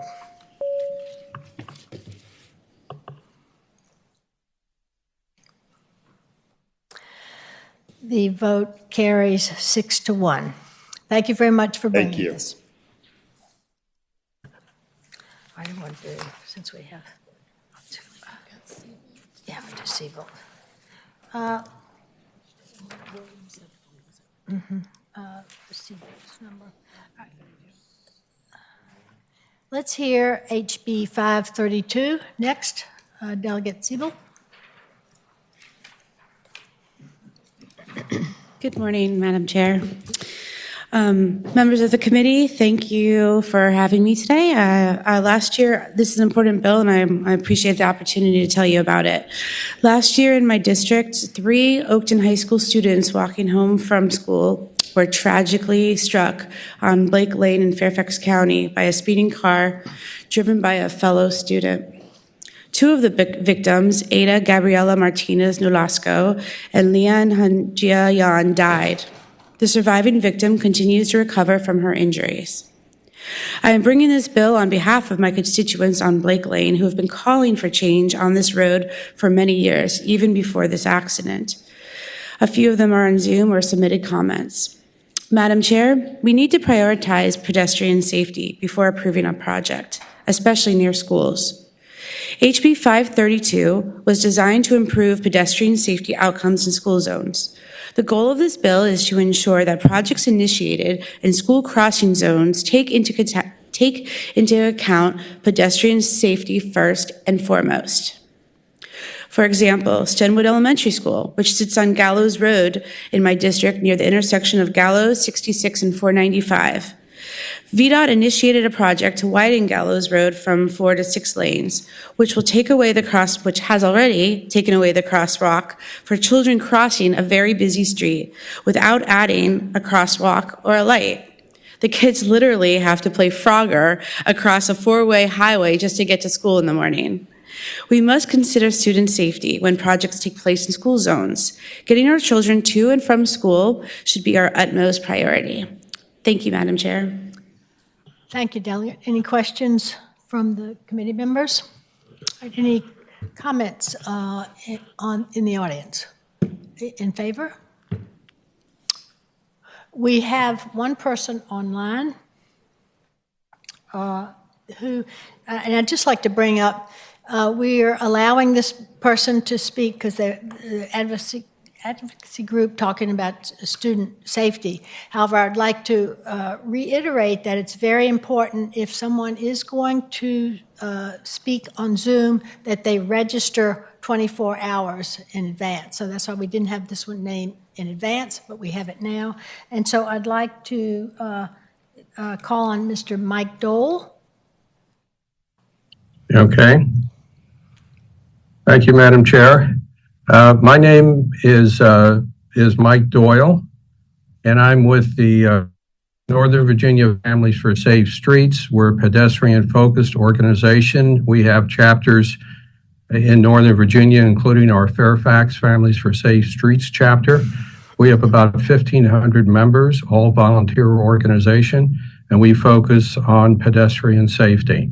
The vote carries 6-1. Thank you very much for bringing you. this. I want to, since we have, yeah, we'll do Siebel. Siebel's number. All right. Let's hear HB 532 next. Delegate Siebel. Good morning, Madam Chair. Members of the committee, thank you for having me today. Last year, this is an important bill, and I appreciate the opportunity to tell you about it. Last year in my district, 3 Oakton High School students walking home from school were tragically struck on Blake Lane in Fairfax County by a speeding car driven by a fellow student. 2 of the victims, Ada Gabriela Martinez Nolasco and Lian Hanjia Yan, died. The surviving victim continues to recover from her injuries. I am bringing this bill on behalf of my constituents on Blake Lane who have been calling for change on this road for many years, even before this accident. A few of them are on Zoom or submitted comments. Madam Chair, we need to prioritize pedestrian safety before approving a project, especially near schools. HB 532 was designed to improve pedestrian safety outcomes in school zones. The goal of this bill is to ensure that projects initiated in school crossing zones take into account pedestrian safety first and foremost. For example, Stenwood Elementary School, which sits on Gallows Road in my district near the intersection of Gallows, 66, and 495. VDOT initiated a project to widen Gallows Road from 4 to 6 lanes, which has already taken away the crosswalk for children crossing a very busy street without adding a crosswalk or a light. The kids literally have to play Frogger across a 4-way highway just to get to school in the morning. We must consider student safety when projects take place in school zones. Getting our children to and from school should be our utmost priority. Thank you, Madam Chair. Thank you, Delegate. Any questions from the committee members? Any comments in the audience? In favor? We have one person online who, and I'd just like to bring up, we are allowing this person to speak because the advocacy group talking about student safety. However, I'd like to reiterate that it's very important if someone is going to speak on Zoom that they register 24 hours in advance. So that's why we didn't have this one named in advance, but we have it now. And so I'd like to call on Mr. Mike Dole. Okay. Thank you, Madam Chair. My name is Mike Doyle, and I'm with the Northern Virginia Families for Safe Streets. We're a pedestrian-focused organization. We have chapters in Northern Virginia, including our Fairfax Families for Safe Streets chapter. We have about 1,500 members, all volunteer organization, and we focus on pedestrian safety.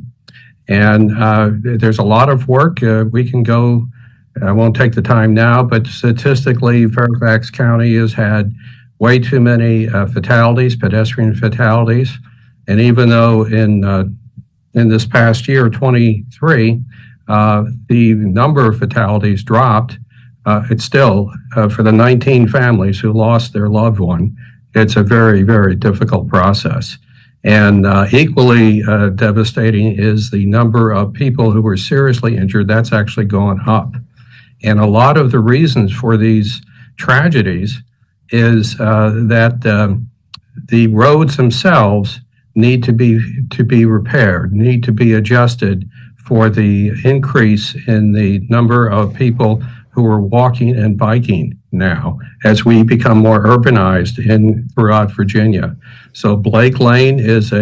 And there's a lot of work. We can go, I won't take the time now, but statistically, Fairfax County has had way too many fatalities, pedestrian fatalities. And even though in this past year, 23, the number of fatalities dropped, it's still, for the 19 families who lost their loved one, it's a very, very difficult process. And equally devastating is the number of people who were seriously injured. That's actually gone up. And a lot of the reasons for these tragedies is that the roads themselves need to be repaired, need to be adjusted for the increase in the number of people who are walking and biking now as we become more urbanized throughout Virginia. So Blake Lane is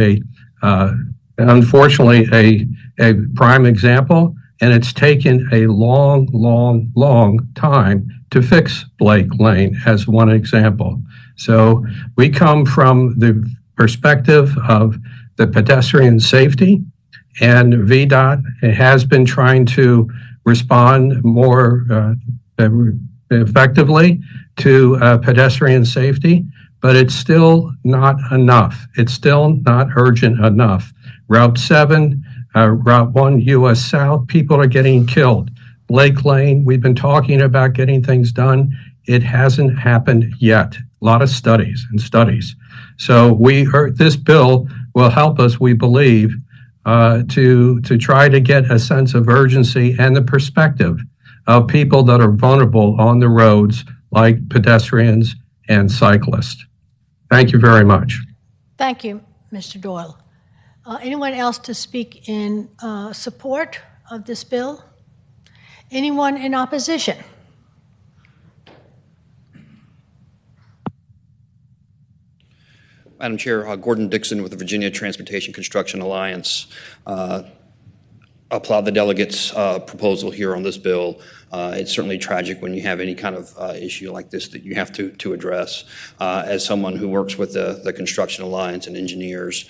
unfortunately a prime example, and it's taken a long time to fix Blake Lane as one example. So we come from the perspective of the pedestrian safety, and VDOT has been trying to respond more effectively to pedestrian safety, but it's still not enough. It's still not urgent enough. Route 7, Route 1 US South, people are getting killed. Blake Lane, we've been talking about getting things done. It hasn't happened yet. A lot of studies and studies. So this bill will help us, we believe, to try to get a sense of urgency and the perspective of people that are vulnerable on the roads, like pedestrians and cyclists. Thank you very much. Thank you, Mr. Doyle. Anyone else to speak in support of this bill? Anyone in opposition? Madam Chair, Gordon Dixon with the Virginia Transportation Construction Alliance. Applaud the delegates' proposal here on this bill. It's certainly tragic when you have any kind of issue like this that you have to address. As someone who works with the Construction Alliance and engineers,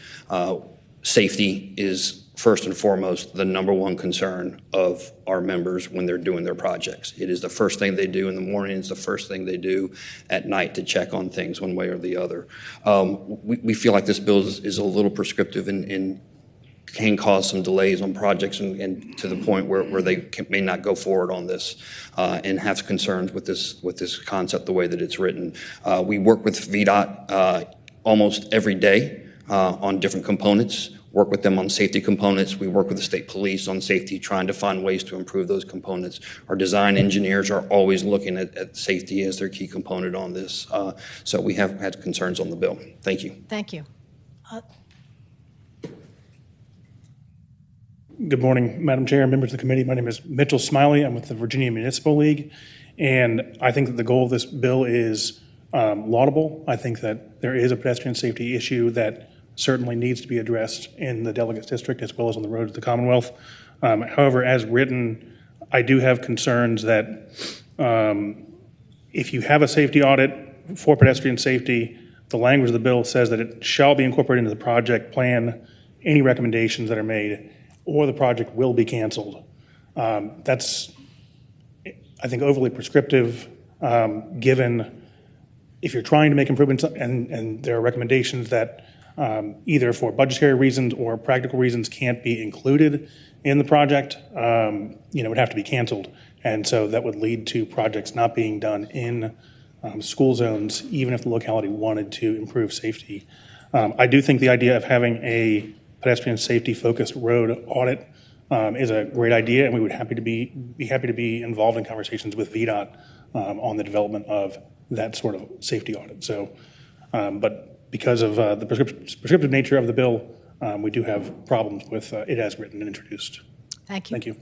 safety is first and foremost the number one concern of our members when they're doing their projects. It is the first thing they do in the morning. It's the first thing they do at night to check on things one way or the other. We feel like this bill is a little prescriptive and can cause some delays on projects and to the point where they may not go forward on this and have concerns with this concept the way that it's written. We work with VDOT almost every day on different components, work with them on safety components. We work with the state police on safety, trying to find ways to improve those components. Our design engineers are always looking at safety as their key component on this. So we have had concerns on the bill. Thank you. Thank you. Good morning, Madam Chair, members of the committee. My name is Mitchell Smiley. I'm with the Virginia Municipal League, and I think that the goal of this bill is laudable. I think that there is a pedestrian safety issue that certainly needs to be addressed in the Delegates District as well as on the road to the Commonwealth. However, as written, I do have concerns that if you have a safety audit for pedestrian safety, the language of the bill says that it shall be incorporated into the project plan, any recommendations that are made, or the project will be canceled. That's, I think, overly prescriptive, given if you're trying to make improvements and there are recommendations that either for budgetary reasons or practical reasons can't be included in the project, would have to be canceled. And so that would lead to projects not being done in school zones, even if the locality wanted to improve safety. I do think the idea of having a pedestrian safety focused road audit is a great idea, and we would be happy to be involved in conversations with VDOT on the development of that sort of safety audit. So, but because of the prescriptive nature of the bill, we do have problems with it as written and introduced. Thank you. Thank you.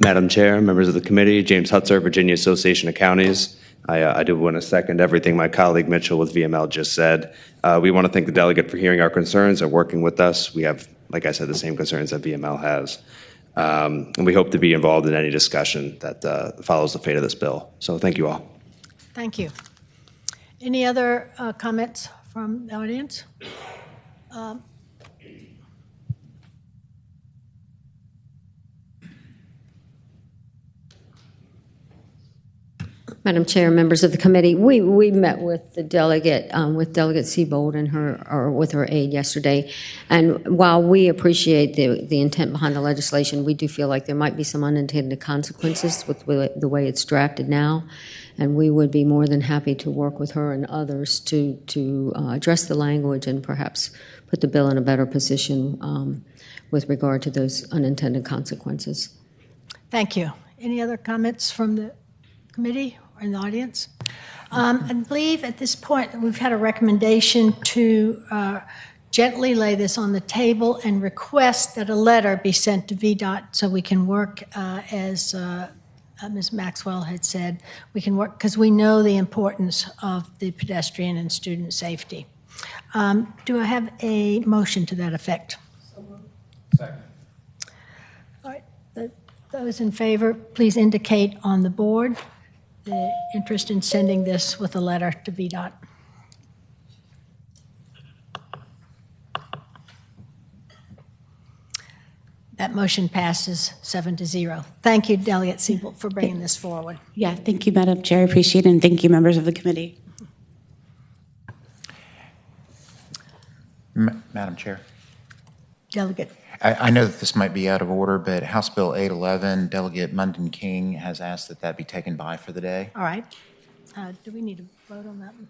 Madam Chair, members of the committee, James Hutzer, Virginia Association of Counties. I do want to second everything my colleague Mitchell with VML just said. We want to thank the delegate for hearing our concerns and working with us. We have, like I said, the same concerns that VML has. And we hope to be involved in any discussion that follows the fate of this bill. So thank you all. Thank you. Any other comments from the audience? Madam Chair, members of the committee, we met with the delegate, with Delegate Seabold and with her aide yesterday. And while we appreciate the intent behind the legislation, we do feel like there might be some unintended consequences with the way it's drafted now. And we would be more than happy to work with her and others to address the language and perhaps put the bill in a better position with regard to those unintended consequences. Thank you. Any other comments from the committee or in the audience? I believe at this point we've had a recommendation to gently lay this on the table and request that a letter be sent to VDOT so we can work as Ms. Maxwell had said, we can work because we know the importance of the pedestrian and student safety. Do I have a motion to that effect? Second. All right. Those in favor, please indicate on the board the interest in sending this with a letter to VDOT. That motion passes 7-0. Thank you, Delegate Siebel, for bringing this forward. Yeah, thank you, Madam Chair. I appreciate it, and thank you, members of the committee. Madam Chair. Delegate. I know that this might be out of order, but House Bill 811, Delegate Munden King has asked that that be taken by for the day. All right. Do we need to vote on that one?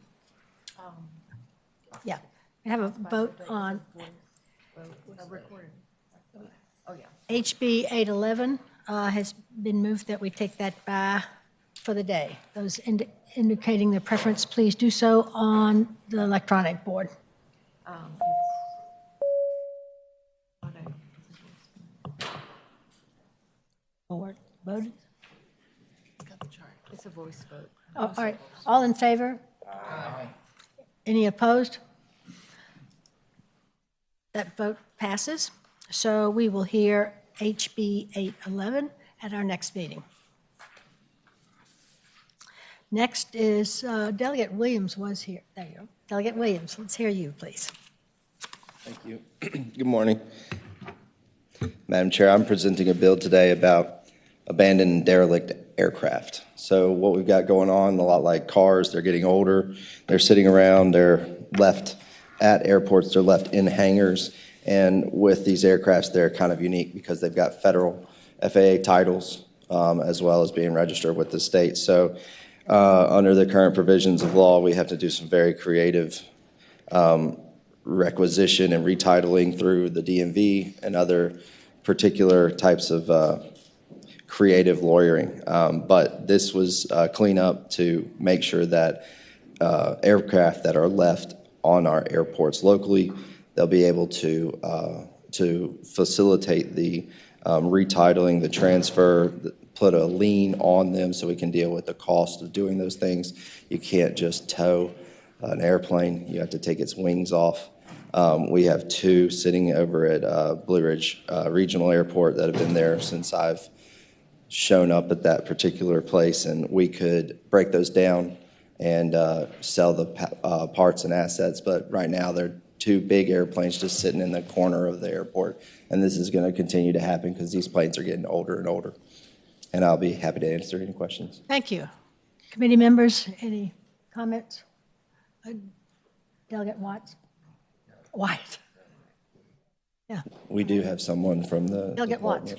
Yeah. We have a vote on HB 811 has been moved that we take that by for the day. Those indicating their preference, please do so on the electronic board. Board voted? It's a voice vote. Oh, all right. All in favor? Aye. Any opposed? That vote passes. So we will hear HB 811 at our next meeting. Next is Delegate Williams was here. There you go. Delegate Williams, let's hear you, please. Thank you. Good morning. Madam Chair, I'm presenting a bill today about abandoned and derelict aircraft. So what we've got going on, a lot like cars, they're getting older, they're sitting around, they're left at airports, they're left in hangars, and with these aircrafts, they're kind of unique because they've got federal FAA titles as well as being registered with the state. So under the current provisions of law, we have to do some very creative requisition and retitling through the DMV and other particular types of creative lawyering. But this was cleanup to make sure that aircraft that are left on our airports locally, they'll be able to facilitate the retitling, the transfer, put a lien on them so we can deal with the cost of doing those things. You can't just tow an airplane. You have to take its wings off. We have two sitting over at Blue Ridge Regional Airport that have been there since I've shown up at that particular place, and we could break those down and sell the parts and assets, but right now they're two big airplanes just sitting in the corner of the airport, and this is going to continue to happen because these planes are getting older and older. And I'll be happy to answer any questions. Thank you. Committee members, any comments? Delegate Watts? White. Yeah. We do have someone from the Delegate Watts.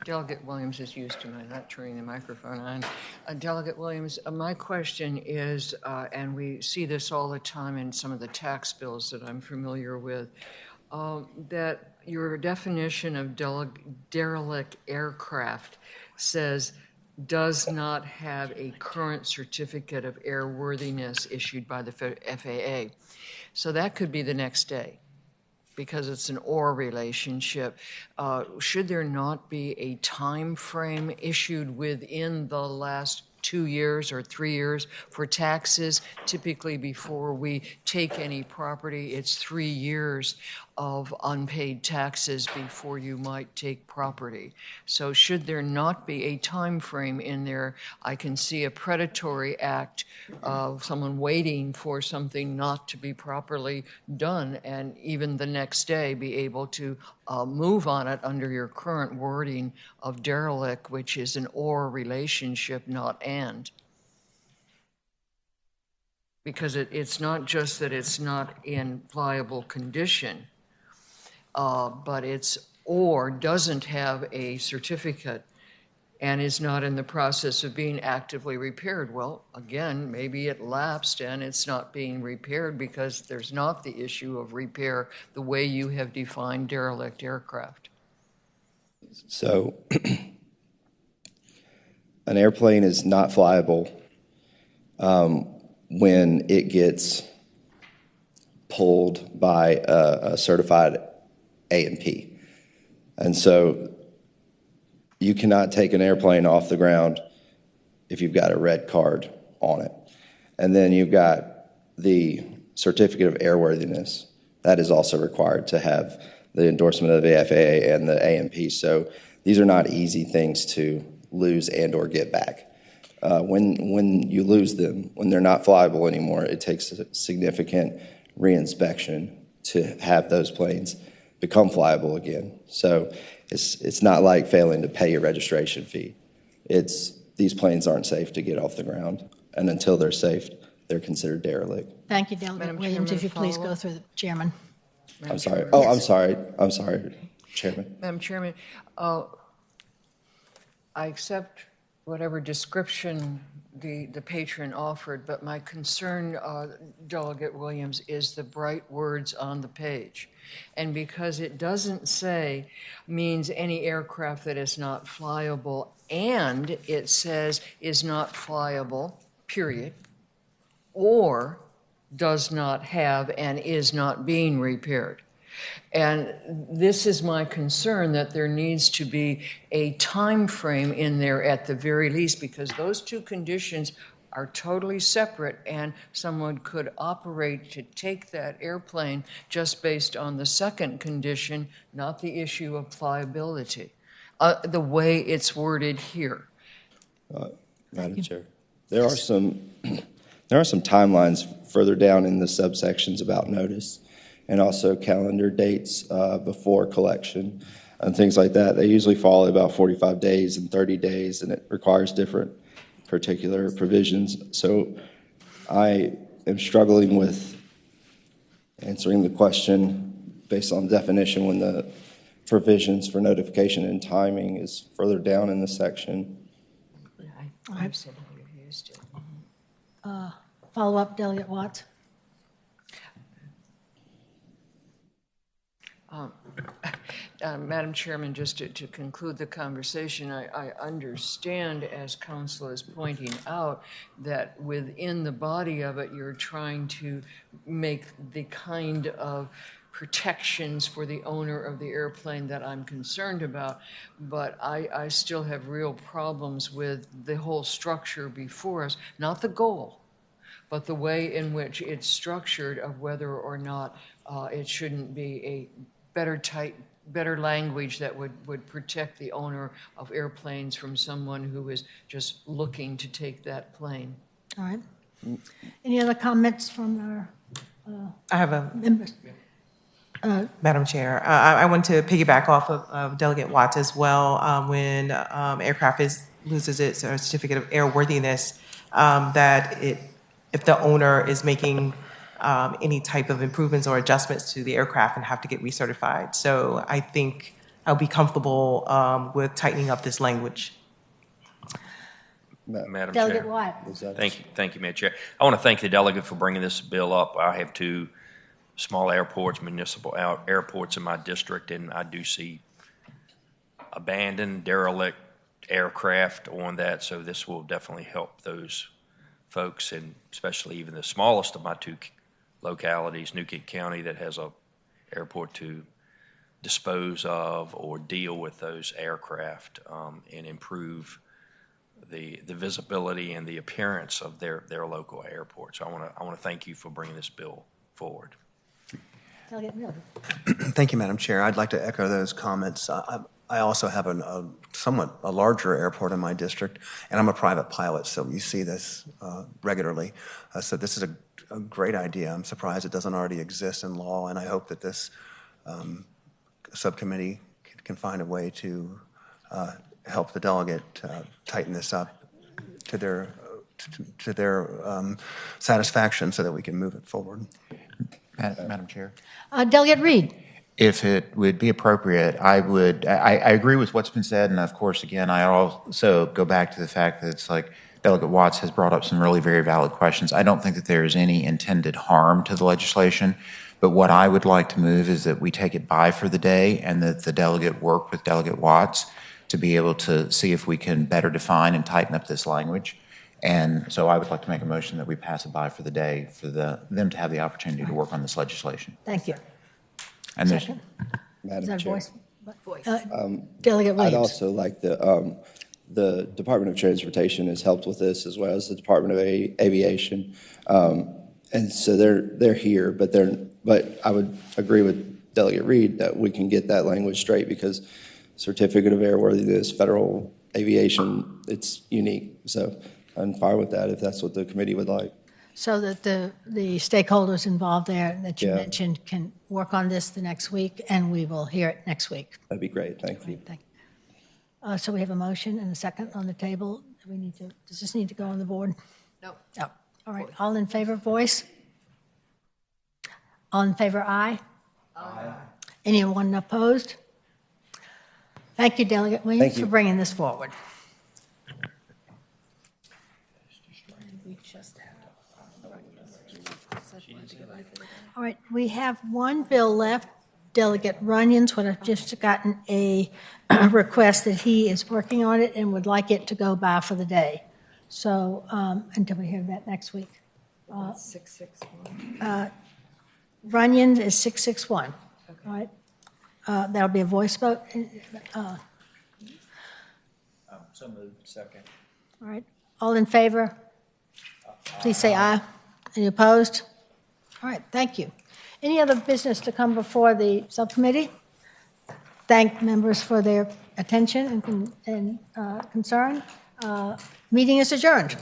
Delegate Williams is used to my not turning the microphone on. Delegate Williams, my question is, and we see this all the time in some of the tax bills that I'm familiar with, that your definition of derelict aircraft says does not have a current certificate of airworthiness issued by the FAA. So that could be the next day, because it's an or relationship. Should there not be a time frame issued within the last 2 years or 3 years for taxes? Typically, before we take any property, it's 3 years of unpaid taxes before you might take property. So should there not be a time frame in there? I can see a predatory act of someone waiting for something not to be properly done, and even the next day be able to move on it under your current wording of derelict, which is an or relationship, not and. Because it's not just that it's not in viable condition, but it's or doesn't have a certificate and is not in the process of being actively repaired. Well, again, maybe it lapsed and it's not being repaired because there's not the issue of repair the way you have defined derelict aircraft. So an airplane is not flyable when it gets pulled by a certified A&P. And so you cannot take an airplane off the ground if you've got a red card on it. And then you've got the certificate of airworthiness. That is also required to have the endorsement of the FAA and the A&P. So these are not easy things to lose and or get back. When you lose them, when they're not flyable anymore, it takes a significant reinspection to have those planes become flyable again. So it's not like failing to pay your registration fee. These planes aren't safe to get off the ground, and until they're safe, they're considered derelict. Thank you, Delegate Williams. If you please go through the chairman. I'm sorry. Chairman. Oh, Yes. I'm sorry, Chairman. Madam Chairman, I accept whatever description the patron offered, but my concern, Delegate Williams, is the bright words on the page. And because it doesn't say means any aircraft that is not flyable, and it says is not flyable, period, or does not have and is not being repaired. And this is my concern, that there needs to be a time frame in there at the very least, because those two conditions are totally separate, and someone could operate to take that airplane just based on the second condition, not the issue of flyability, the way it's worded here. Madam Chair, there are some timelines further down in the subsections about notice, and also calendar dates before collection and things like that. They usually fall at about 45 days and 30 days, and it requires different particular provisions. So I am struggling with answering the question based on definition when the provisions for notification and timing is further down in the section. I've said we've used it. Follow up, Delegate Watts. Madam Chairman, just to conclude the conversation, I understand, as Council is pointing out, that within the body of it, you're trying to make the kind of protections for the owner of the airplane that I'm concerned about, but I still have real problems with the whole structure before us, not the goal, but the way in which it's structured, of whether or not it shouldn't be a better language that would protect the owner of airplanes from someone who is just looking to take that plane. All right. Any other comments from our I have a members? Madam Chair, I want to piggyback off of Delegate Watts as well. When aircraft loses its certificate of airworthiness, if the owner is making any type of improvements or adjustments to the aircraft and have to get recertified. So I think I'll be comfortable with tightening up this language. Madam Delegate Chair. White. Thank you, Madam Chair. I want to thank the delegate for bringing this bill up. I have two small airports, municipal airports in my district, and I do see abandoned, derelict aircraft on that, so this will definitely help those folks, and especially even the smallest of my two localities, Newkirk County, that has a airport to dispose of or deal with those aircraft and improve the visibility and the appearance of their local airport. So I want to thank you for bringing this bill forward. Delegate Miller. Thank you, Madam Chair. I'd like to echo those comments. I also have a larger airport in my district, and I'm a private pilot, so you see this regularly. So this is a great idea. I'm surprised it doesn't already exist in law, and I hope that this subcommittee can find a way to help the delegate tighten this up to their satisfaction, so that we can move it forward. Madam Chair. Delegate Reed. If it would be appropriate, I agree with what's been said, and of course, again, I also go back to the fact that it's like Delegate Watts has brought up some really very valid questions. I don't think that there is any intended harm to the legislation, but what I would like to move is that we take it by for the day, and that the delegate work with Delegate Watts to be able to see if we can better define and tighten up this language. And so I would like to make a motion that we pass it by for the day for them to have the opportunity to work on this legislation. Thank you. And Second. Madam Is that Chair. voice? Delegate Williams. I'd also like the Department of Transportation has helped with this, as well as the Department of Aviation, and so they're here. But I would agree with Delegate Reed that we can get that language straight, because certificate of airworthiness, federal aviation, it's unique. So I'm fine with that if that's what the committee would like. so that the stakeholders involved there that you Yeah. mentioned can work on this the next week, and we will hear it next week. That'd be great. Thank you. So we have a motion and a second on the table. Does this need to go on the board? No. Oh, all right. All in favor, voice? All in favor, aye? Aye. Anyone opposed? Thank you, Delegate Williams, for bringing this forward. All right, we have one bill left, Delegate Runyon's, what I've just gotten a request that he is working on it and would like it to go by for the day. So until we hear that next week. 661. Runyon is 661. Okay. All right. That'll be a voice vote. So moved. Second. All right. All in favor? Please say aye. Any opposed? All right. Thank you. Any other business to come before the subcommittee? Thank members for their attention and concern. Meeting is adjourned.